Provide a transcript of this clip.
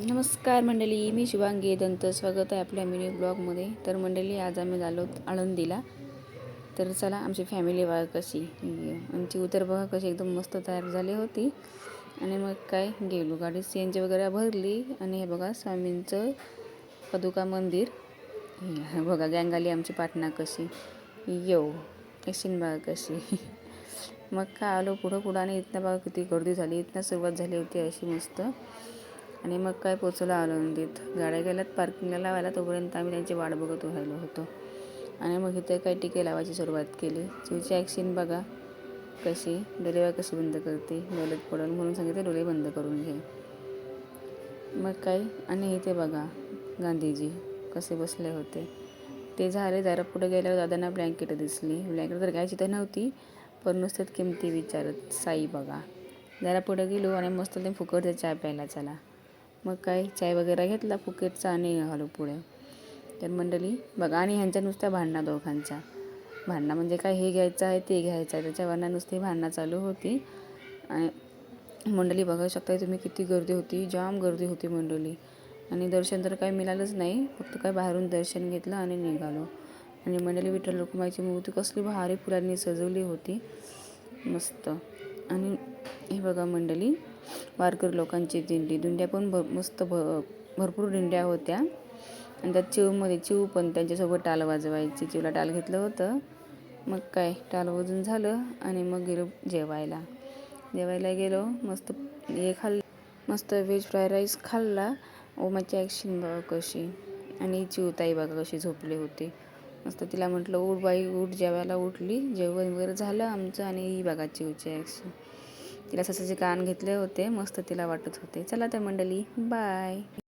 नमस्कार मंडळी, मी शुभांगी दंत. स्वागत आहे आपल्या मिनी ब्लॉगमध्ये. तर मंडळी, आज आम्ही आलो आळंदीला. तर चला, आमची फॅमिली बघा कशी. आमची उतर बघा कशी एकदम मस्त तयार झाली होती. आणि मग काय गेलो, गाडी CNG वगैरे भरली. आणि हे बघा स्वामींचं पदुका मंदिर. हे बघा गँग आली आमची पाटणा कशी. येऊ ॲक्शन बघा कशी. मग काय आलो पुढं आणि इथनं बघा किती गर्दी झाली. इथनं सुरुवात झाली होती अशी मस्त. आणि मग काय पोचलो आळंदीत. गाड्या गेल्यात पार्किंगला लावायला, तोपर्यंत आम्ही त्यांची वाट बघत राहिलो होतो. आणि मग इथे काय टिके लावायची सुरुवात केली. चिवची ॲक्शन बघा कशी. डोळे कशी बंद करते, डोळ्यात पडल म्हणून सांगितले डोळे बंद करून घे. मग काय, आणि इथे बघा गांधीजी कसे बसले होते. ते झाले. जरा पुढे गेल्यावर दादांना ब्लँकेट दिसली. ब्लँकेट तर घ्यायची तर नव्हती, पण नुसत्यात किमती विचारत. साई बघा. जरा पुढे गेलो आणि मस्त ते फुकटचा चहा प्यायला चला. मग काय चाय वगैरे घेतला फुकेटचा आणि निघालो पुढे. तर मंडळी बघा, आणि ह्यांच्या नुसत्या भांडणा, दोघांच्या भांडणं म्हणजे काय, हे घ्यायचं आहे ते घ्यायचं आहे, त्याच्यावरनं नुसती भांडणं चालू होती. आणि मंडळी बघू शकता तुम्ही किती गर्दी होती, जाम गर्दी होती मंडळी. आणि दर्शन तर काही मिळालंच नाही, फक्त काय बाहेरून दर्शन घेतलं आणि निघालो. आणि मंडळी, विठ्ठल रखुमाईची मूर्ती कसली भारी फुलांनी सजवली होती मस्त. आणि हे बघा मंडळी, वारकरी लोकांची दिंड्या पण मस्त भरपूर दिंड्या होत्या. आणि त्यात चिव पण त्यांच्यासोबत टाल वाजवायची. चिवला टाल घेतलं होतं. मग काय टाल वाजून झालं आणि मग गेलो जेवायला गेलो. मस्त हे खाल्लं, मस्त व्हेज फ्राय राईस खाल्ला. ओमाची ॲक्शन बघा कशी. आणि चिवताई बघा कशी झोपली होती मस्त. तिला म्हटलं उठ बाई उठ, जेवायला उठली. जेवण वगैरे झालं आमचं. आणि ही बघा चिवची ॲक्शन. तिला ससाचे कान घेतले होते मस्त, तिला वाटत होते. चला तर मंडळी, बाय.